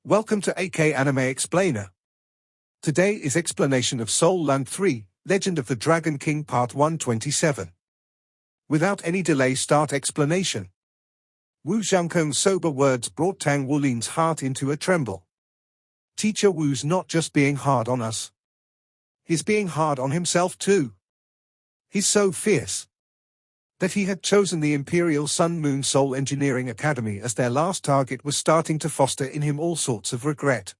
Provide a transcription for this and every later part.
Welcome to AK Anime Explainer. Today is explanation of Soul Land 3, Legend of the Dragon King Part 127. Without any delay, start explanation. Wu Zhangkong's sober words brought Tang Wulin's heart into a tremble. Teacher Wu's not just being hard on us. He's being hard on himself too. He's so fierce that he had chosen the Imperial Sun Moon Soul Engineering Academy as their last target was starting to foster in him all sorts of regret.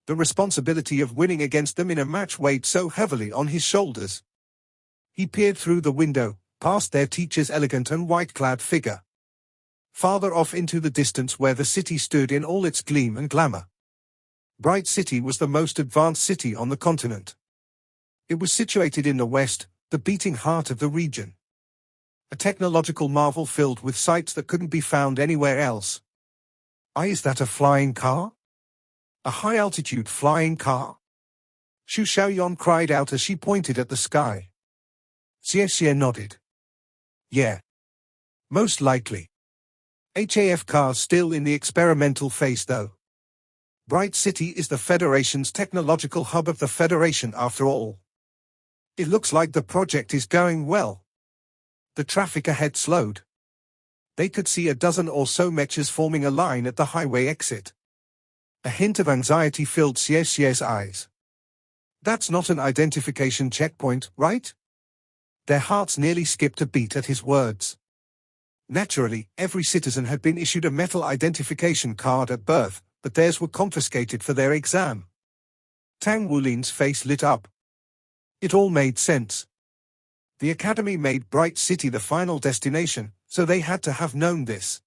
The responsibility of winning against them in a match weighed so heavily on his shoulders. He peered through the window, past their teacher's elegant and white-clad figure, farther off into the distance where the city stood in all its gleam and glamour. Bright City was the most advanced city on the continent. It was situated in the west, the beating heart of the region. A technological marvel filled with sights that couldn't be found anywhere else. Is that a flying car? A high-altitude flying car? Xu Xiaoyan cried out as she pointed at the sky. Xie nodded. Yeah. Most likely. HAF cars still in the experimental phase though. Bright City is the Federation's technological hub of the Federation after all. It looks like the project is going well. The traffic ahead slowed. They could see a dozen or so mechas forming a line at the highway exit. A hint of anxiety filled Xie's eyes. That's not an identification checkpoint, right? Their hearts nearly skipped a beat at his words. Naturally, every citizen had been issued a metal identification card at birth, but theirs were confiscated for their exam. Tang Wulin's face lit up. It all made sense. The Academy made Bright City the final destination, so they had to have known this.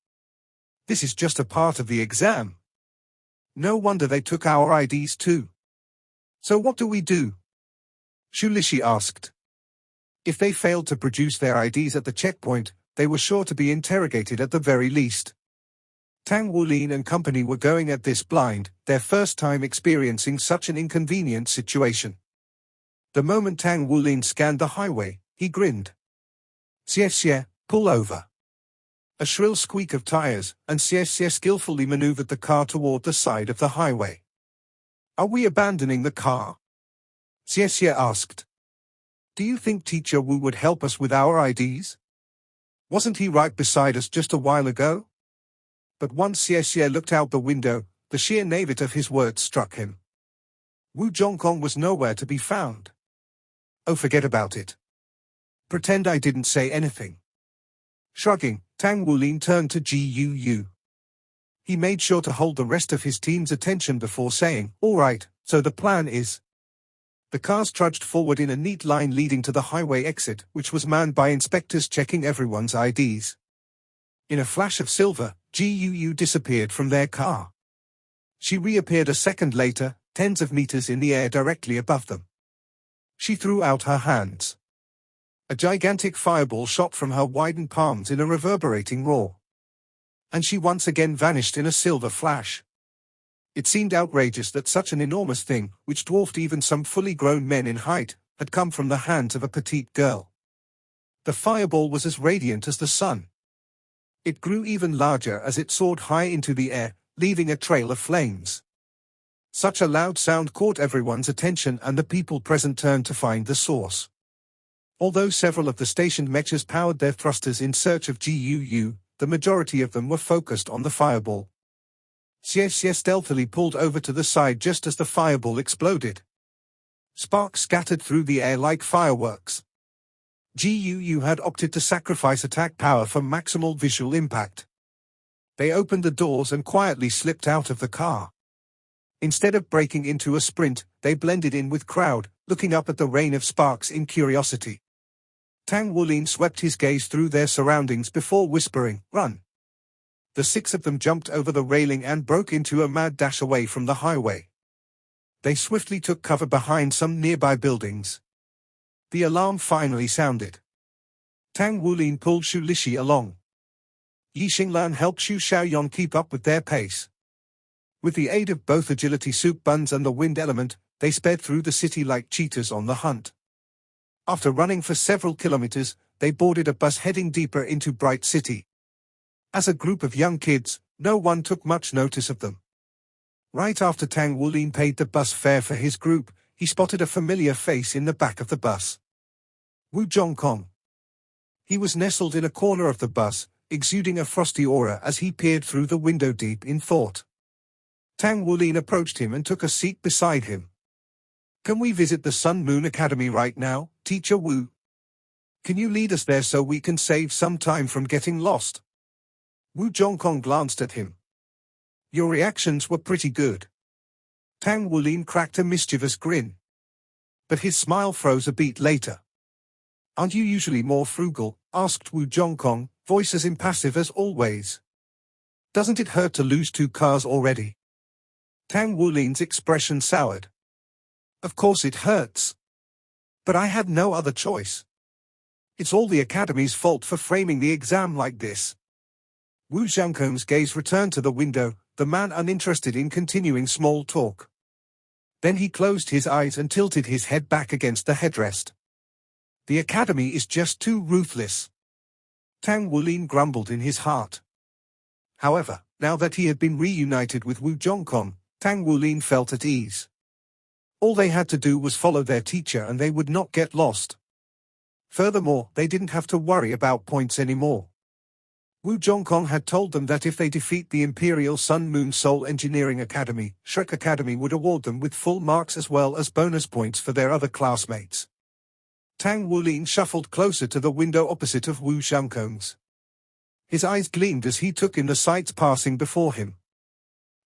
This is just a part of the exam. No wonder they took our IDs too. So what do we do? Xu Lishi asked. If they failed to produce their IDs at the checkpoint, they were sure to be interrogated at the very least. Tang Wulin and company were going at this blind, their first time experiencing such an inconvenient situation. The moment Tang Wulin scanned the highway, he grinned. Xie, pull over. A shrill squeak of tires, and Xie skillfully maneuvered the car toward the side of the highway. Are we abandoning the car? Xie asked. Do you think Teacher Wu would help us with our IDs? Wasn't he right beside us just a while ago? But once Xie looked out the window, the sheer naivete of his words struck him. Wu Zhongkong was nowhere to be found. Oh, forget about it. Pretend I didn't say anything. Shrugging, Tang Wulin turned to Gu. He made sure to hold the rest of his team's attention before saying, all right, so the plan is. The cars trudged forward in a neat line leading to the highway exit, which was manned by inspectors checking everyone's IDs. In a flash of silver, Gu disappeared from their car. She reappeared a second later, tens of meters in the air directly above them. She threw out her hands. A gigantic fireball shot from her widened palms in a reverberating roar. And she once again vanished in a silver flash. It seemed outrageous that such an enormous thing, which dwarfed even some fully grown men in height, had come from the hands of a petite girl. The fireball was as radiant as the sun. It grew even larger as it soared high into the air, leaving a trail of flames. Such a loud sound caught everyone's attention, and the people present turned to find the source. Although several of the stationed mechas powered their thrusters in search of Gu, the majority of them were focused on the fireball. Xie stealthily pulled over to the side just as the fireball exploded. Sparks scattered through the air like fireworks. Gu had opted to sacrifice attack power for maximal visual impact. They opened the doors and quietly slipped out of the car. Instead of breaking into a sprint, they blended in with crowd, looking up at the rain of sparks in curiosity. Tang Wulin swept his gaze through their surroundings before whispering, "Run." The six of them jumped over the railing and broke into a mad dash away from the highway. They swiftly took cover behind some nearby buildings. The alarm finally sounded. Tang Wulin pulled Xu Lishi along. Yi Xinglan helped Xu Xiaoyan keep up with their pace. With the aid of both agility soup buns and the wind element, they sped through the city like cheetahs on the hunt. After running for several kilometers, they boarded a bus heading deeper into Bright City. As a group of young kids, no one took much notice of them. Right after Tang Wulin paid the bus fare for his group, he spotted a familiar face in the back of the bus. Wu Zhongkong. He was nestled in a corner of the bus, exuding a frosty aura as he peered through the window deep in thought. Tang Wulin approached him and took a seat beside him. "Can we visit the Sun Moon Academy right now, Teacher Wu? Can you lead us there so we can save some time from getting lost?" Wu Zhongkong glanced at him. "Your reactions were pretty good." Tang Wulin cracked a mischievous grin. But his smile froze a beat later. "Aren't you usually more frugal?" asked Wu Zhongkong, voice as impassive as always. "Doesn't it hurt to lose 2 cars already?" Tang Wulin's expression soured. "Of course it hurts. But I had no other choice. It's all the Academy's fault for framing the exam like this." Wu Zhongkong's gaze returned to the window, the man uninterested in continuing small talk. Then he closed his eyes and tilted his head back against the headrest. "The Academy is just too ruthless," Tang Wulin grumbled in his heart. However, now that he had been reunited with Wu Zhongkong, Tang Wulin felt at ease. All they had to do was follow their teacher and they would not get lost. Furthermore, they didn't have to worry about points anymore. Wu Zhongkong had told them that if they defeat the Imperial Sun Moon Soul Engineering Academy, Shrek Academy would award them with full marks as well as bonus points for their other classmates. Tang Wulin shuffled closer to the window opposite of Wu Zhongkong's. His eyes gleamed as he took in the sights passing before him.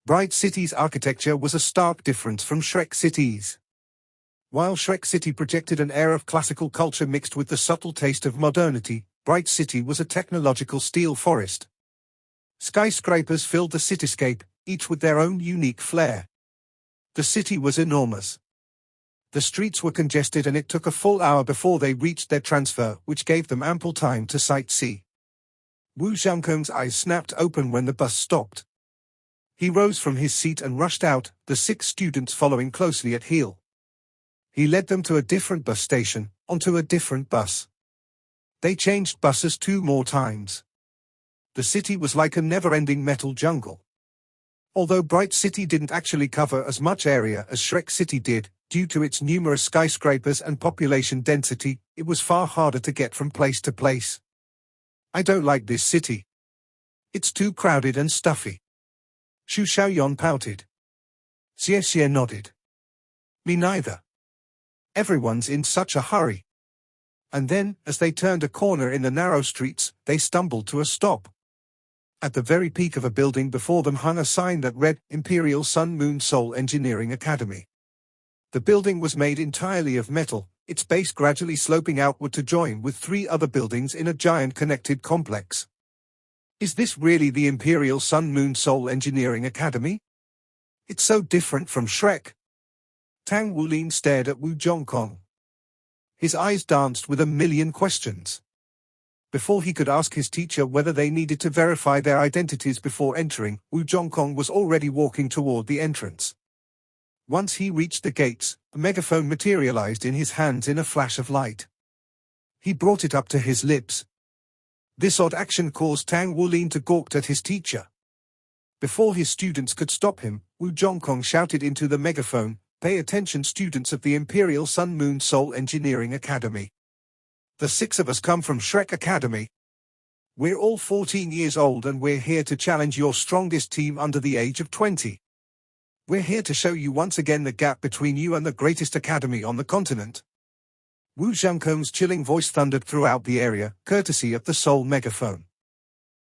Bright City's architecture was a stark difference from Shrek City's. While Shrek City projected an air of classical culture mixed with the subtle taste of modernity, Bright City was a technological steel forest. Skyscrapers filled the cityscape, each with their own unique flair. The city was enormous. The streets were congested and it took a full hour before they reached their transfer, which gave them ample time to sightsee. Wu Zhongkong's eyes snapped open when the bus stopped. He rose from his seat and rushed out, the 6 students following closely at heel. He led them to a different bus station, onto a different bus. They changed buses 2 more times. The city was like a never-ending metal jungle. Although Bright City didn't actually cover as much area as Shrek City did, due to its numerous skyscrapers and population density, it was far harder to get from place to place. "I don't like this city. It's too crowded and stuffy." Xu Xiaoyan pouted. Xie Xie nodded. "Me neither. Everyone's in such a hurry." And then, as they turned a corner in the narrow streets, they stumbled to a stop. At the very peak of a building before them hung a sign that read, Imperial Sun Moon Soul Engineering Academy. The building was made entirely of metal, its base gradually sloping outward to join with 3 other buildings in a giant connected complex. "Is this really the Imperial Sun Moon Soul Engineering Academy? It's so different from Shrek." Tang Wulin stared at Wu Zhongkong. His eyes danced with a million questions. Before he could ask his teacher whether they needed to verify their identities before entering, Wu Zhongkong was already walking toward the entrance. Once he reached the gates, a megaphone materialized in his hands in a flash of light. He brought it up to his lips. This odd action caused Tang Wulin to gawk at his teacher. Before his students could stop him, Wu Zhongkong shouted into the megaphone, "Pay attention, students of the Imperial Sun Moon Soul Engineering Academy. The 6 of us come from Shrek Academy. We're all 14 years old and we're here to challenge your strongest team under the age of 20. We're here to show you once again the gap between you and the greatest academy on the continent." Wu Zhongkong's chilling voice thundered throughout the area, courtesy of the Soul megaphone.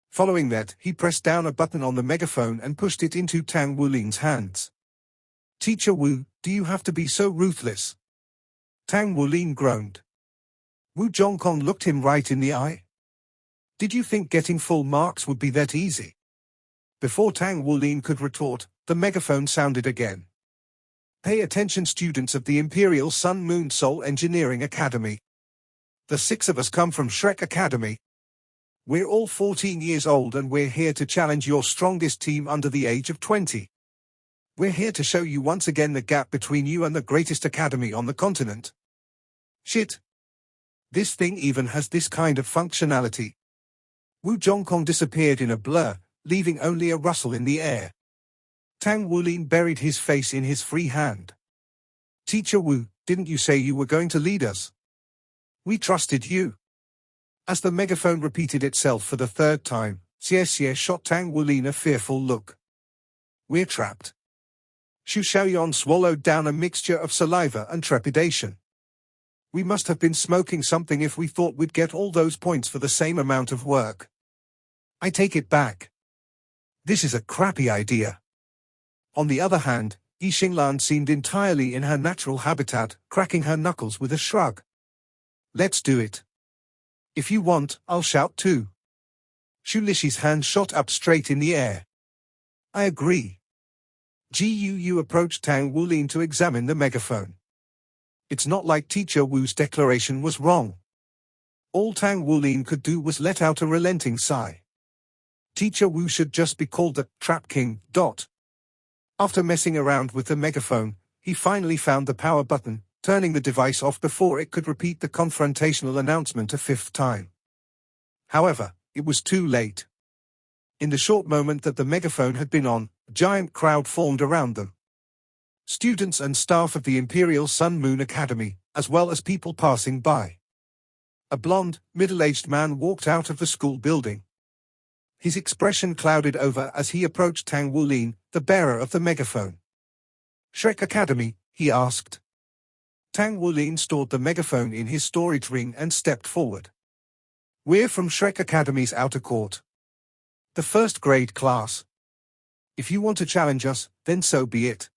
Following that, he pressed down a button on the megaphone and pushed it into Tang Wulin's hands. "Teacher Wu, do you have to be so ruthless?" Tang Wulin groaned. Wu Zhongkong looked him right in the eye. "Did you think getting full marks would be that easy?" Before Tang Wulin could retort, the megaphone sounded again. "Pay attention, students of the Imperial Sun Moon Soul Engineering Academy. The 6 of us come from Shrek Academy. We're all 14 years old and we're here to challenge your strongest team under the age of 20. We're here to show you once again the gap between you and the greatest academy on the continent." Shit. This thing even has this kind of functionality. Wu Zhongkong disappeared in a blur, leaving only a rustle in the air. Tang Wulin buried his face in his free hand. Teacher Wu, didn't you say you were going to lead us? We trusted you. As the megaphone repeated itself for the third time, Xie Xie shot Tang Wulin a fearful look. We're trapped. Xu Xiaoyan swallowed down a mixture of saliva and trepidation. We must have been smoking something if we thought we'd get all those points for the same amount of work. I take it back. This is a crappy idea. On the other hand, Yi Xinglan seemed entirely in her natural habitat, cracking her knuckles with a shrug. Let's do it. If you want, I'll shout too. Xu Lishi's hand shot up straight in the air. I agree. Gu approached Tang Wulin to examine the megaphone. It's not like Teacher Wu's declaration was wrong. All Tang Wulin could do was let out a relenting sigh. Teacher Wu should just be called the Trap King. After messing around with the megaphone, he finally found the power button, turning the device off before it could repeat the confrontational announcement a fifth time. However, it was too late. In the short moment that the megaphone had been on, a giant crowd formed around them. Students and staff of the Imperial Sun Moon Academy, as well as people passing by. A blond, middle-aged man walked out of the school building. His expression clouded over as he approached Tang Wulin, the bearer of the megaphone. Shrek Academy, he asked. Tang Wulin stored the megaphone in his storage ring and stepped forward. We're from Shrek Academy's outer court. The first grade class. If you want to challenge us, then so be it.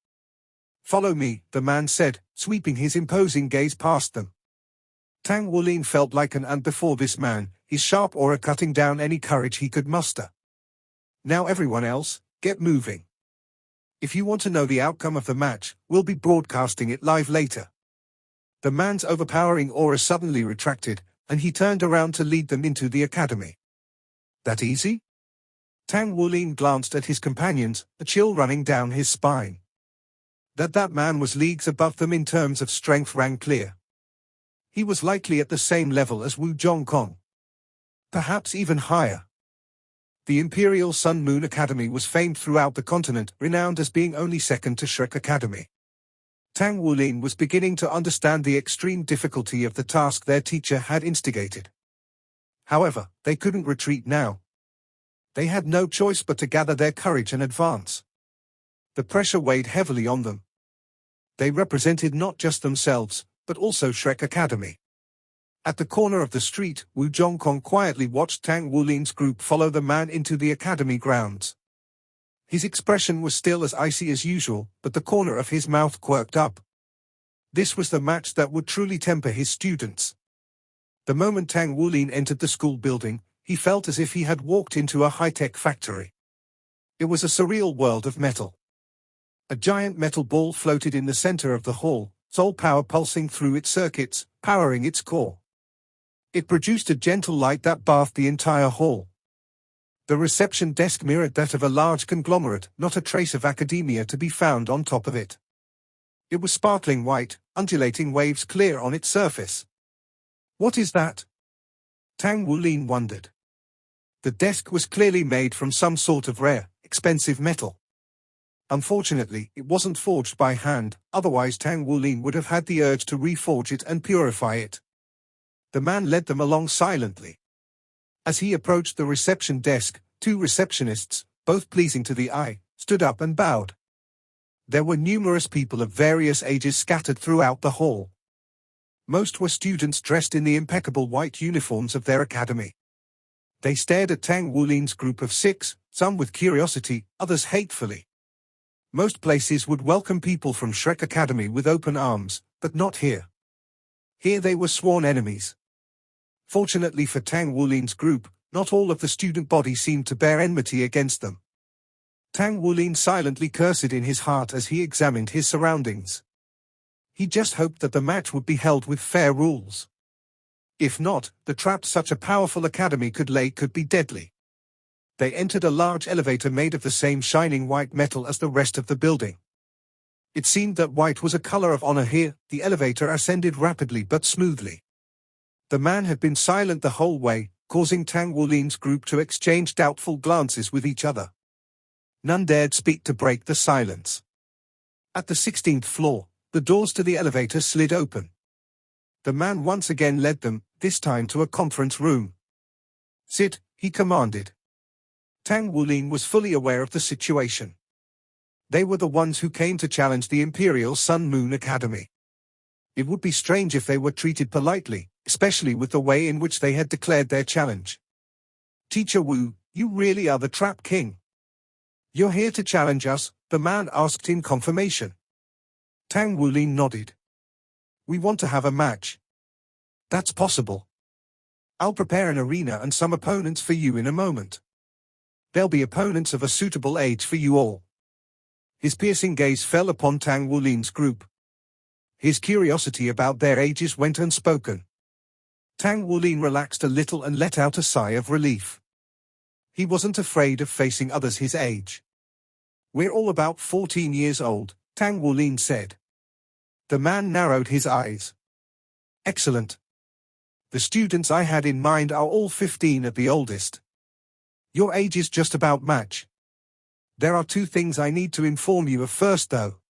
Follow me, the man said, sweeping his imposing gaze past them. Tang Wulin felt like an ant before this man, his sharp aura cutting down any courage he could muster. Now everyone else, get moving. If you want to know the outcome of the match, we'll be broadcasting it live later. The man's overpowering aura suddenly retracted, and he turned around to lead them into the academy. That easy? Tang Wulin glanced at his companions, a chill running down his spine. That man was leagues above them in terms of strength rang clear. He was likely at the same level as Wu Zhongkong. Perhaps even higher. The Imperial Sun Moon Academy was famed throughout the continent, renowned as being only second to Shrek Academy. Tang Wulin was beginning to understand the extreme difficulty of the task their teacher had instigated. However, they couldn't retreat now. They had no choice but to gather their courage and advance. The pressure weighed heavily on them. They represented not just themselves, but also Shrek Academy. At the corner of the street, Wu Zhongkong quietly watched Tang Wulin's group follow the man into the academy grounds. His expression was still as icy as usual, but the corner of his mouth quirked up. This was the match that would truly temper his students. The moment Tang Wulin entered the school building, he felt as if he had walked into a high-tech factory. It was a surreal world of metal. A giant metal ball floated in the center of the hall, soul power pulsing through its circuits, powering its core. It produced a gentle light that bathed the entire hall. The reception desk mirrored that of a large conglomerate, not a trace of academia to be found on top of it. It was sparkling white, undulating waves clear on its surface. What is that? Tang Wulin wondered. The desk was clearly made from some sort of rare, expensive metal. Unfortunately, it wasn't forged by hand, otherwise Tang Wulin would have had the urge to reforge it and purify it. The man led them along silently. As he approached the reception desk, two receptionists, both pleasing to the eye, stood up and bowed. There were numerous people of various ages scattered throughout the hall. Most were students dressed in the impeccable white uniforms of their academy. They stared at Tang Wulin's group of 6, some with curiosity, others hatefully. Most places would welcome people from Shrek Academy with open arms, but not here. Here they were sworn enemies. Fortunately for Tang Wulin's group, not all of the student body seemed to bear enmity against them. Tang Wulin silently cursed in his heart as he examined his surroundings. He just hoped that the match would be held with fair rules. If not, the trap such a powerful academy could lay could be deadly. They entered a large elevator made of the same shining white metal as the rest of the building. It seemed that white was a color of honor here. The elevator ascended rapidly but smoothly. The man had been silent the whole way, causing Tang Wulin's group to exchange doubtful glances with each other. None dared speak to break the silence. At the 16th floor, the doors to the elevator slid open. The man once again led them, this time to a conference room. "Sit," he commanded. Tang Wulin was fully aware of the situation. They were the ones who came to challenge the Imperial Sun Moon Academy. It would be strange if they were treated politely, especially with the way in which they had declared their challenge. "Teacher Wu, you really are the Trap King. You're here to challenge us?" the man asked in confirmation. Tang Wulin nodded. "We want to have a match." "That's possible. I'll prepare an arena and some opponents for you in a moment. There'll be opponents of a suitable age for you all." His piercing gaze fell upon Tang Wulin's group. His curiosity about their ages went unspoken. Tang Wulin relaxed a little and let out a sigh of relief. He wasn't afraid of facing others his age. "We're all about 14 years old," Tang Wulin said. The man narrowed his eyes. "Excellent. The students I had in mind are all 15 at the oldest. Your age is just about match. There are two things I need to inform you of first though.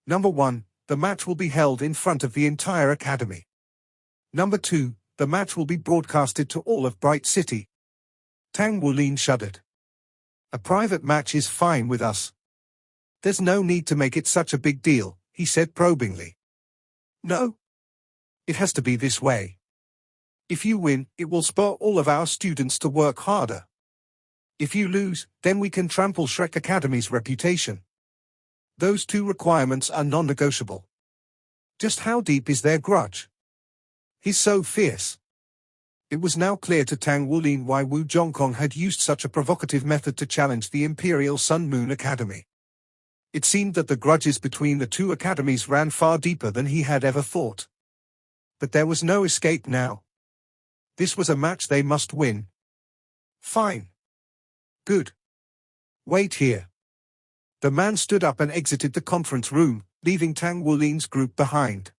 Number 1, the match will be held in front of the entire academy. Number 2, the match will be broadcasted to all of Bright City." Tang Wulin shuddered. "A private match is fine with us. There's no need to make it such a big deal," he said probingly. "No. It has to be this way. If you win, it will spur all of our students to work harder. If you lose, then we can trample Shrek Academy's reputation. Those two requirements are non-negotiable." Just how deep is their grudge? He's so fierce. It was now clear to Tang Wulin why Wu Zhongkong had used such a provocative method to challenge the Imperial Sun Moon Academy. It seemed that the grudges between the two academies ran far deeper than he had ever thought. But there was no escape now. This was a match they must win. "Fine. Good. Wait here." The man stood up and exited the conference room, leaving Tang Wulin's group behind.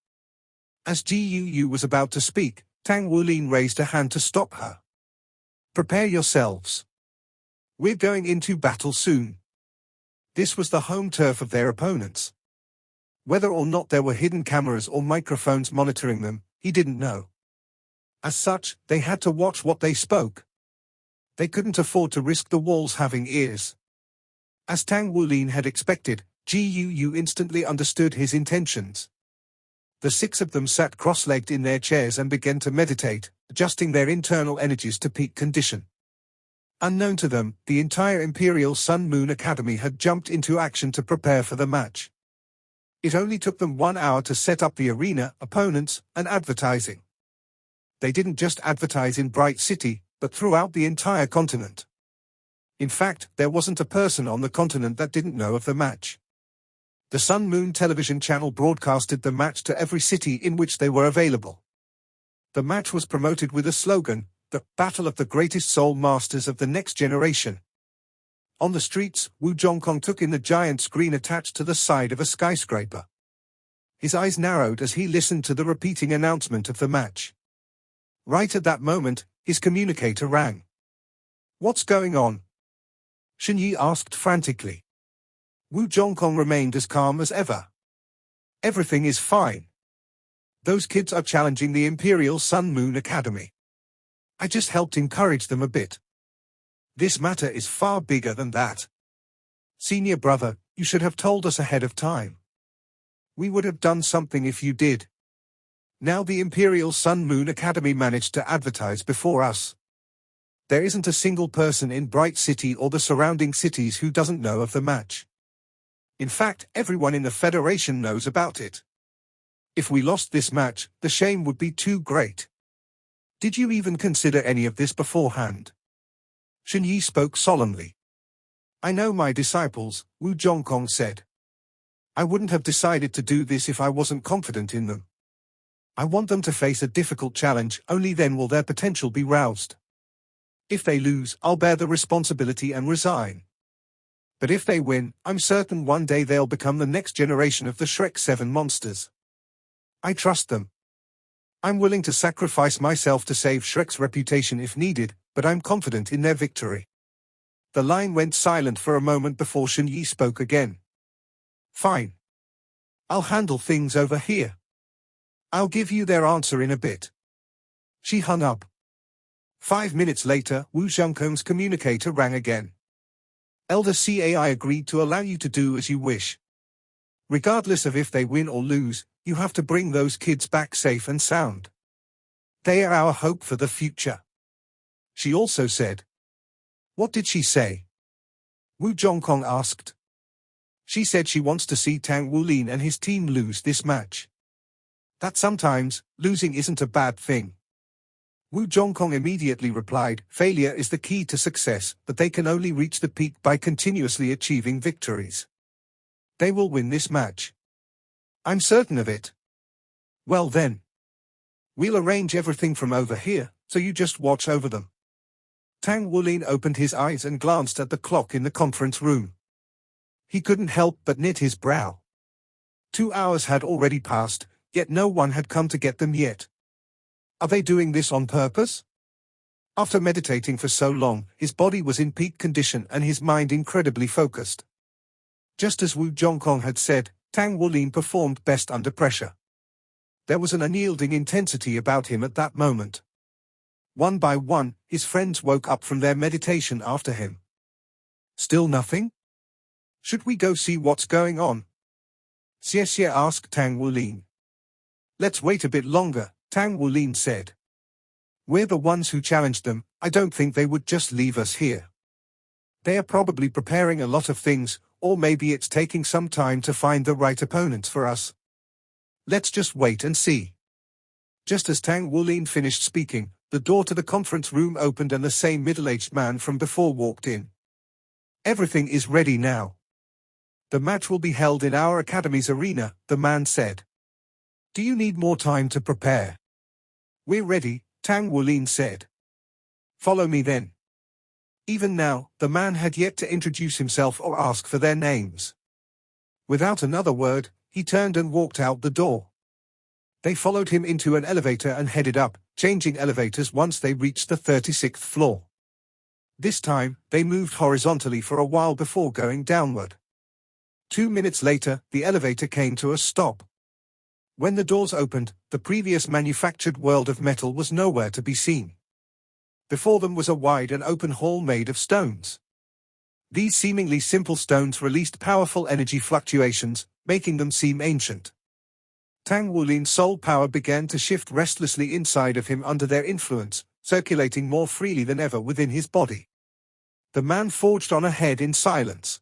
As Ji Yu was about to speak, Tang Wulin raised a hand to stop her. "Prepare yourselves. We're going into battle soon." This was the home turf of their opponents. Whether or not there were hidden cameras or microphones monitoring them, he didn't know. As such, they had to watch what they spoke. They couldn't afford to risk the walls having ears. As Tang Wulin had expected, Ji Yu instantly understood his intentions. The 6 of them sat cross-legged in their chairs and began to meditate, adjusting their internal energies to peak condition. Unknown to them, the entire Imperial Sun Moon Academy had jumped into action to prepare for the match. It only took them 1 hour to set up the arena, opponents, and advertising. They didn't just advertise in Bright City, but throughout the entire continent. In fact, there wasn't a person on the continent that didn't know of the match. The Sun Moon television channel broadcasted the match to every city in which they were available. The match was promoted with a slogan, "The Battle of the Greatest Soul Masters of the Next Generation." On the streets, Wu Zhongkong took in the giant screen attached to the side of a skyscraper. His eyes narrowed as he listened to the repeating announcement of the match. Right at that moment, his communicator rang. "What's going on?" Shen Yi asked frantically. Wu Zhongkong remained as calm as ever. "Everything is fine. Those kids are challenging the Imperial Sun Moon Academy. I just helped encourage them a bit. This matter is far bigger than that. Senior brother, you should have told us ahead of time. We would have done something if you did. Now the Imperial Sun Moon Academy managed to advertise before us. There isn't a single person in Bright City or the surrounding cities who doesn't know of the match. In fact, everyone in the Federation knows about it. If we lost this match, the shame would be too great. Did you even consider any of this beforehand?" Shen Yi spoke solemnly. "I know my disciples," Wu Zhongkong said. "I wouldn't have decided to do this if I wasn't confident in them. I want them to face a difficult challenge, only then will their potential be roused. If they lose, I'll bear the responsibility and resign. But if they win, I'm certain one day they'll become the next generation of the Shrek 7 monsters. I trust them. I'm willing to sacrifice myself to save Shrek's reputation if needed, but I'm confident in their victory." The line went silent for a moment before Shen Yi spoke again. Fine. I'll handle things over here. I'll give you their answer in a bit. She hung up. 5 minutes later, Wu Zhongkong's communicator rang again. Elder CAI agreed to allow you to do as you wish. Regardless of if they win or lose, you have to bring those kids back safe and sound. They are our hope for the future. She also said. What did she say? Wu Zhongkong asked. She said she wants to see Tang Wulin and his team lose this match. That sometimes, losing isn't a bad thing. Wu Zhongkong immediately replied, failure is the key to success, but they can only reach the peak by continuously achieving victories. They will win this match. I'm certain of it. Well then. We'll arrange everything from over here, so you just watch over them. Tang Wulin opened his eyes and glanced at the clock in the conference room. He couldn't help but knit his brow. 2 hours had already passed, yet no one had come to get them yet. Are they doing this on purpose? After meditating for so long, his body was in peak condition and his mind incredibly focused. Just as Wu Zhongkong had said, Tang Wulin performed best under pressure. There was an unyielding intensity about him at that moment. One by one, his friends woke up from their meditation after him. Still nothing? Should we go see what's going on? Xie Xie asked Tang Wulin. Let's wait a bit longer, Tang Wulin said. We're the ones who challenged them, I don't think they would just leave us here. They are probably preparing a lot of things, or maybe it's taking some time to find the right opponents for us. Let's just wait and see. Just as Tang Wulin finished speaking, the door to the conference room opened and the same middle-aged man from before walked in. Everything is ready now. The match will be held in our academy's arena, the man said. Do you need more time to prepare? We're ready, Tang Wulin said. Follow me then. Even now, the man had yet to introduce himself or ask for their names. Without another word, he turned and walked out the door. They followed him into an elevator and headed up, changing elevators once they reached the 36th floor. This time, they moved horizontally for a while before going downward. 2 minutes later, the elevator came to a stop. When the doors opened, the previous manufactured world of metal was nowhere to be seen. Before them was a wide and open hall made of stones. These seemingly simple stones released powerful energy fluctuations, making them seem ancient. Tang Wulin's soul power began to shift restlessly inside of him under their influence, circulating more freely than ever within his body. The man forged on ahead in silence.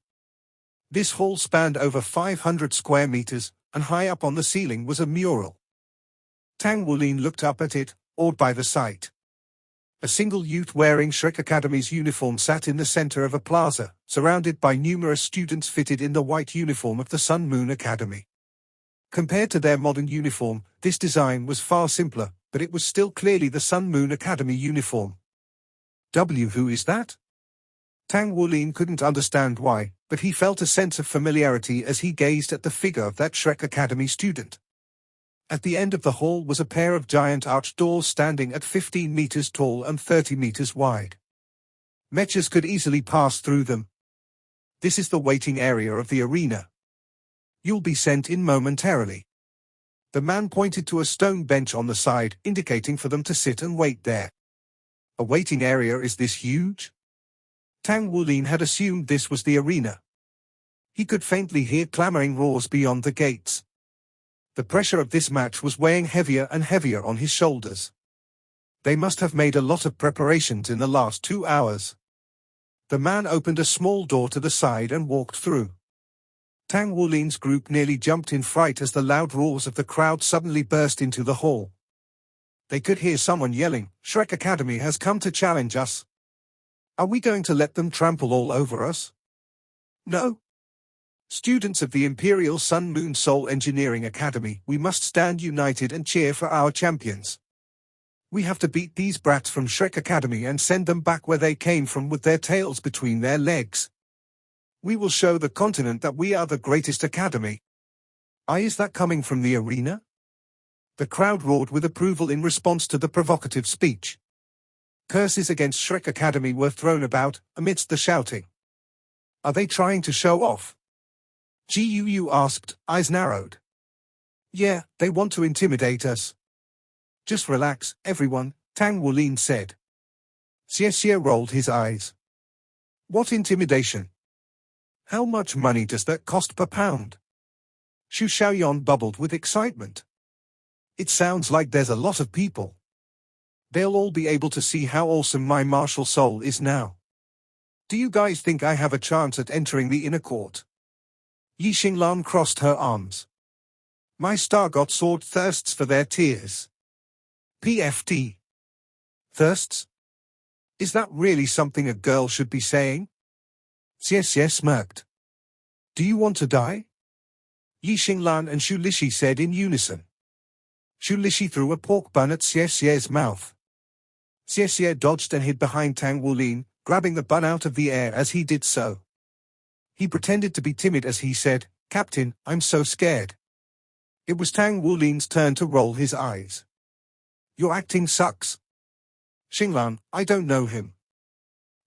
This hall spanned over 500 square meters, and high up on the ceiling was a mural. Tang Wulin looked up at it, awed by the sight. A single youth wearing Shrek Academy's uniform sat in the center of a plaza, surrounded by numerous students fitted in the white uniform of the Sun Moon Academy. Compared to their modern uniform, this design was far simpler, but it was still clearly the Sun Moon Academy uniform. Who is that? Tang Wulin couldn't understand why, but he felt a sense of familiarity as he gazed at the figure of that Shrek Academy student. At the end of the hall was a pair of giant arched doors standing at 15 meters tall and 30 meters wide. Mechas could easily pass through them. This is the waiting area of the arena. You'll be sent in momentarily. The man pointed to a stone bench on the side, indicating for them to sit and wait there. A waiting area is this huge? Tang Wulin had assumed this was the arena. He could faintly hear clamoring roars beyond the gates. The pressure of this match was weighing heavier and heavier on his shoulders. They must have made a lot of preparations in the last 2 hours. The man opened a small door to the side and walked through. Tang Wulin's group nearly jumped in fright as the loud roars of the crowd suddenly burst into the hall. They could hear someone yelling, "Shrek Academy has come to challenge us. Are we going to let them trample all over us?" No. Students of the Imperial Sun Moon Soul Engineering Academy, we must stand united and cheer for our champions. We have to beat these brats from Shrek Academy and send them back where they came from with their tails between their legs. We will show the continent that we are the greatest academy. Is that coming from the arena? The crowd roared with approval in response to the provocative speech. Curses against Shrek Academy were thrown about, amidst the shouting. Are they trying to show off? Guu asked, eyes narrowed. Yeah, they want to intimidate us. Just relax, everyone, Tang Wulin said. Xie rolled his eyes. What intimidation? How much money does that cost per pound? Xu Xiaoyan bubbled with excitement. It sounds like there's a lot of people. They'll all be able to see how awesome my martial soul is now. Do you guys think I have a chance at entering the inner court? Yi Xinglan crossed her arms. My Star-God sword thirsts for their tears. PFT. Thirsts? Is that really something a girl should be saying? Xie smirked. Do you want to die? Yi Xinglan and Xu Lixi said in unison. Xu Lixi threw a pork bun at Xie's mouth. Xie dodged and hid behind Tang Wulin, grabbing the bun out of the air as he did so. He pretended to be timid as he said, Captain, I'm so scared. It was Tang Wulin's turn to roll his eyes. Your acting sucks. Xinglan, I don't know him.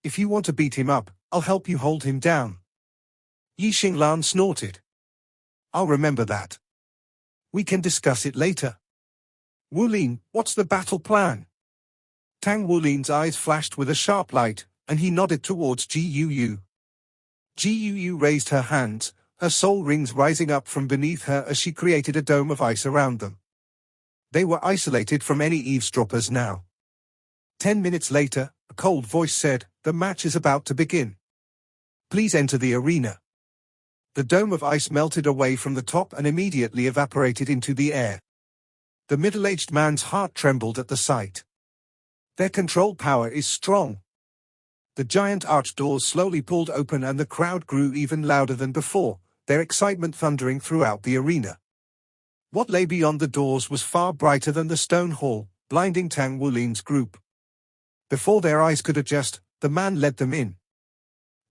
If you want to beat him up, I'll help you hold him down. Yi Xinglan snorted. I'll remember that. We can discuss it later. Wulin, what's the battle plan? Tang Wulin's eyes flashed with a sharp light, and he nodded towards Guu. Guu raised her hands, her soul rings rising up from beneath her as she created a dome of ice around them. They were isolated from any eavesdroppers now. 10 minutes later, a cold voice said, the match is about to begin. Please enter the arena. The dome of ice melted away from the top and immediately evaporated into the air. The middle-aged man's heart trembled at the sight. Their control power is strong. The giant arch doors slowly pulled open and the crowd grew even louder than before, their excitement thundering throughout the arena. What lay beyond the doors was far brighter than the stone hall, blinding Tang Wulin's group. Before their eyes could adjust, the man led them in.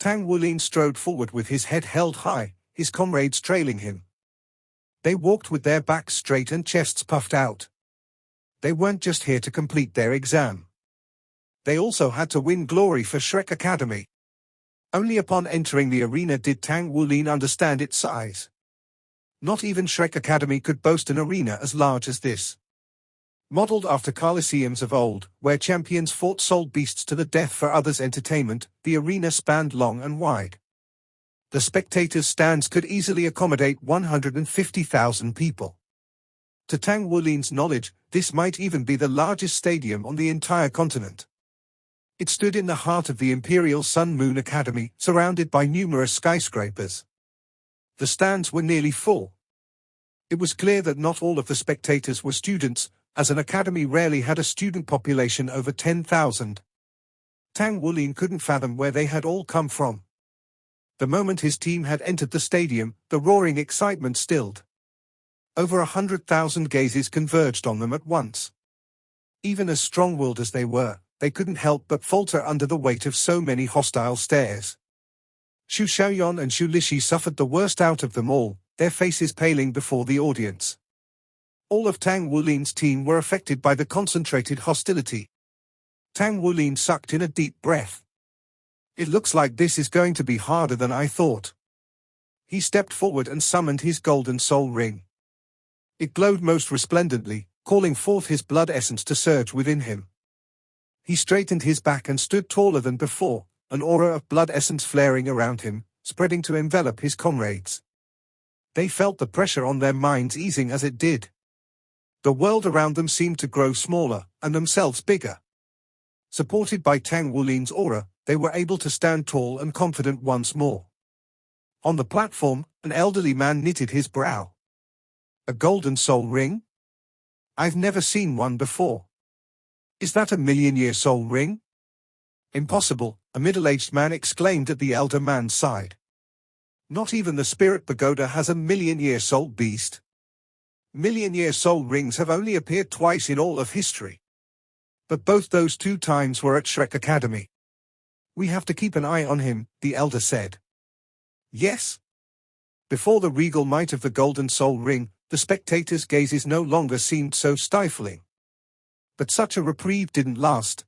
Tang Wulin strode forward with his head held high, his comrades trailing him. They walked with their backs straight and chests puffed out. They weren't just here to complete their exam. They also had to win glory for Shrek Academy. Only upon entering the arena did Tang Wulin understand its size. Not even Shrek Academy could boast an arena as large as this. Modeled after coliseums of old, where champions fought soul beasts to the death for others' entertainment, the arena spanned long and wide. The spectators' stands could easily accommodate 150,000 people. To Tang Wulin's knowledge, this might even be the largest stadium on the entire continent. It stood in the heart of the Imperial Sun Moon Academy, surrounded by numerous skyscrapers. The stands were nearly full. It was clear that not all of the spectators were students, as an academy rarely had a student population over 10,000. Tang Wulin couldn't fathom where they had all come from. The moment his team had entered the stadium, the roaring excitement stilled. Over 100,000 gazes converged on them at once. Even as strong-willed as they were, they couldn't help but falter under the weight of so many hostile stares. Xu Xiaoyan and Xu Lixi suffered the worst out of them all, their faces paling before the audience. All of Tang Wulin's team were affected by the concentrated hostility. Tang Wulin sucked in a deep breath. It looks like this is going to be harder than I thought. He stepped forward and summoned his golden soul ring. It glowed most resplendently, calling forth his blood essence to surge within him. He straightened his back and stood taller than before, an aura of blood essence flaring around him, spreading to envelop his comrades. They felt the pressure on their minds easing as it did. The world around them seemed to grow smaller, and themselves bigger. Supported by Tang Wulin's aura, they were able to stand tall and confident once more. On the platform, an elderly man knitted his brow. A golden soul ring? I've never seen one before. Is that a million-year soul ring? Impossible, a middle-aged man exclaimed at the elder man's side. Not even the Spirit Pagoda has a million-year soul beast. Million-year soul rings have only appeared twice in all of history. But both those 2 times were at Shrek Academy. We have to keep an eye on him, the elder said. Yes. Before the regal might of the golden soul ring, the spectators' gazes no longer seemed so stifling. But such a reprieve didn't last.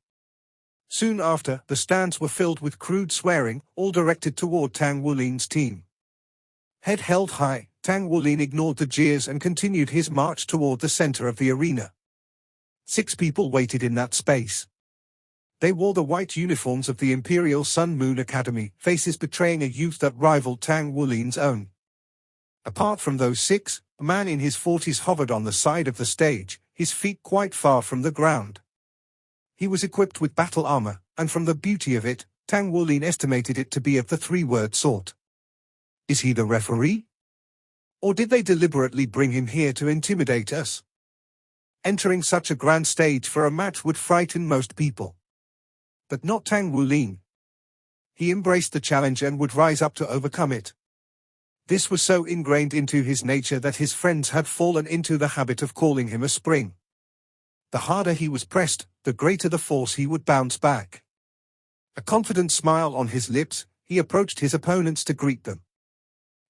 Soon after, the stands were filled with crude swearing, all directed toward Tang Wulin's team. Head held high, Tang Wulin ignored the jeers and continued his march toward the center of the arena. 6 people waited in that space. They wore the white uniforms of the Imperial Sun Moon Academy, faces betraying a youth that rivaled Tang Wulin's own. Apart from those 6, a man in his 40s hovered on the side of the stage, his feet quite far from the ground. He was equipped with battle armor, and from the beauty of it, Tang Wulin estimated it to be of the 3-word sort. Is he the referee? Or did they deliberately bring him here to intimidate us? Entering such a grand stage for a match would frighten most people. But not Tang Wulin. He embraced the challenge and would rise up to overcome it. This was so ingrained into his nature that his friends had fallen into the habit of calling him a spring. The harder he was pressed, the greater the force he would bounce back. A confident smile on his lips, he approached his opponents to greet them.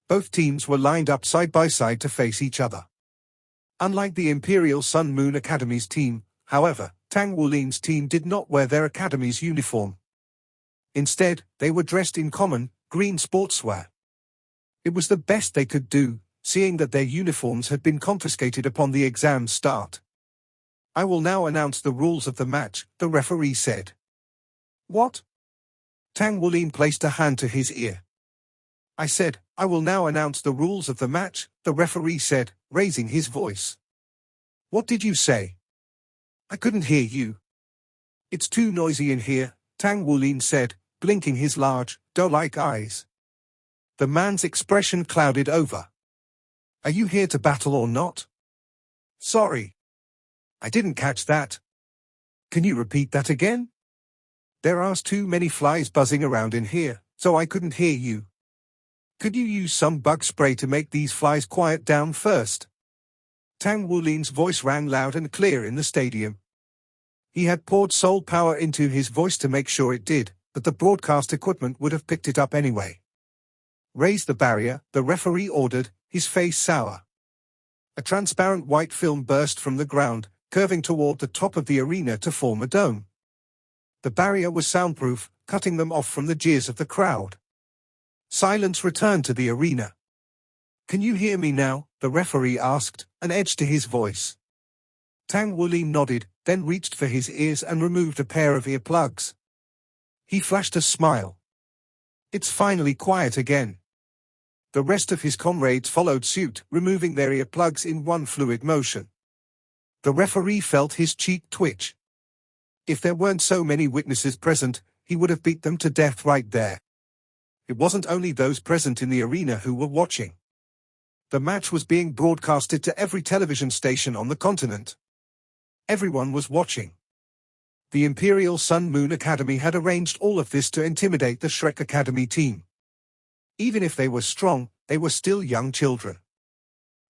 Both teams were lined up side by side to face each other. Unlike the Imperial Sun Moon Academy's team, however, Tang Wulin's team did not wear their academy's uniform. Instead, they were dressed in common, green sportswear. It was the best they could do, seeing that their uniforms had been confiscated upon the exam's start. I will now announce the rules of the match, the referee said. What? Tang Wulin placed a hand to his ear. I said, I will now announce the rules of the match, the referee said, raising his voice. What did you say? I couldn't hear you. It's too noisy in here, Tang Wulin said, blinking his large, doe-like eyes. The man's expression clouded over. Are you here to battle or not? Sorry. I didn't catch that. Can you repeat that again? There are too many flies buzzing around in here, so I couldn't hear you. Could you use some bug spray to make these flies quiet down first? Tang Wulin's voice rang loud and clear in the stadium. He had poured soul power into his voice to make sure it did, but the broadcast equipment would have picked it up anyway. Raise the barrier, the referee ordered, his face sour. A transparent white film burst from the ground, curving toward the top of the arena to form a dome. The barrier was soundproof, cutting them off from the jeers of the crowd. Silence returned to the arena. Can you hear me now? The referee asked, an edge to his voice. Tang Wulin nodded, then reached for his ears and removed a pair of earplugs. He flashed a smile. It's finally quiet again. The rest of his comrades followed suit, removing their earplugs in one fluid motion. The referee felt his cheek twitch. If there weren't so many witnesses present, he would have beat them to death right there. It wasn't only those present in the arena who were watching. The match was being broadcasted to every television station on the continent. Everyone was watching. The Imperial Sun Moon Academy had arranged all of this to intimidate the Shrek Academy team. Even if they were strong, they were still young children.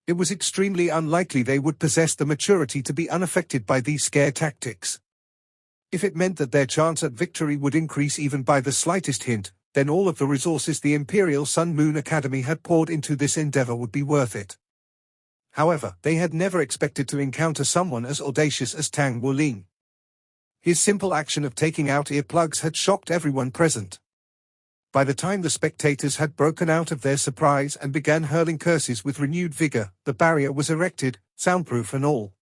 It was extremely unlikely they would possess the maturity to be unaffected by these scare tactics. If it meant that their chance at victory would increase even by the slightest hint, then all of the resources the Imperial Sun Moon Academy had poured into this endeavor would be worth it. However, they had never expected to encounter someone as audacious as Tang Wulin. His simple action of taking out earplugs had shocked everyone present. By the time the spectators had broken out of their surprise and began hurling curses with renewed vigor, the barrier was erected, soundproof and all.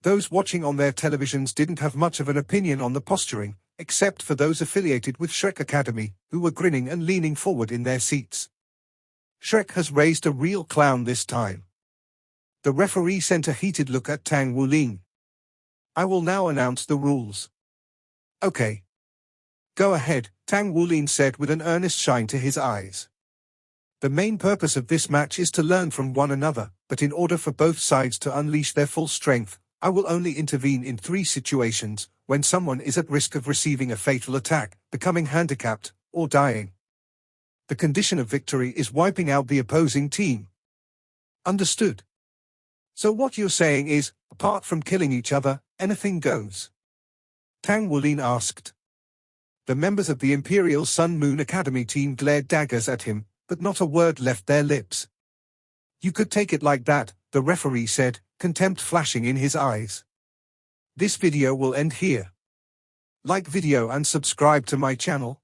Those watching on their televisions didn't have much of an opinion on the posturing, except for those affiliated with Shrek Academy, who were grinning and leaning forward in their seats. Shrek has raised a real clown this time. The referee sent a heated look at Tang Wulin. I will now announce the rules. Okay. Go ahead, Tang Wulin said with an earnest shine to his eyes. The main purpose of this match is to learn from one another, but in order for both sides to unleash their full strength, I will only intervene in 3 situations: when someone is at risk of receiving a fatal attack, becoming handicapped, or dying. The condition of victory is wiping out the opposing team. Understood? So what you're saying is, apart from killing each other, anything goes? Tang Wulin asked. The members of the Imperial Sun Moon Academy team glared daggers at him, but not a word left their lips. You could take it like that, the referee said, contempt flashing in his eyes. This video will end here. Like video and subscribe to my channel.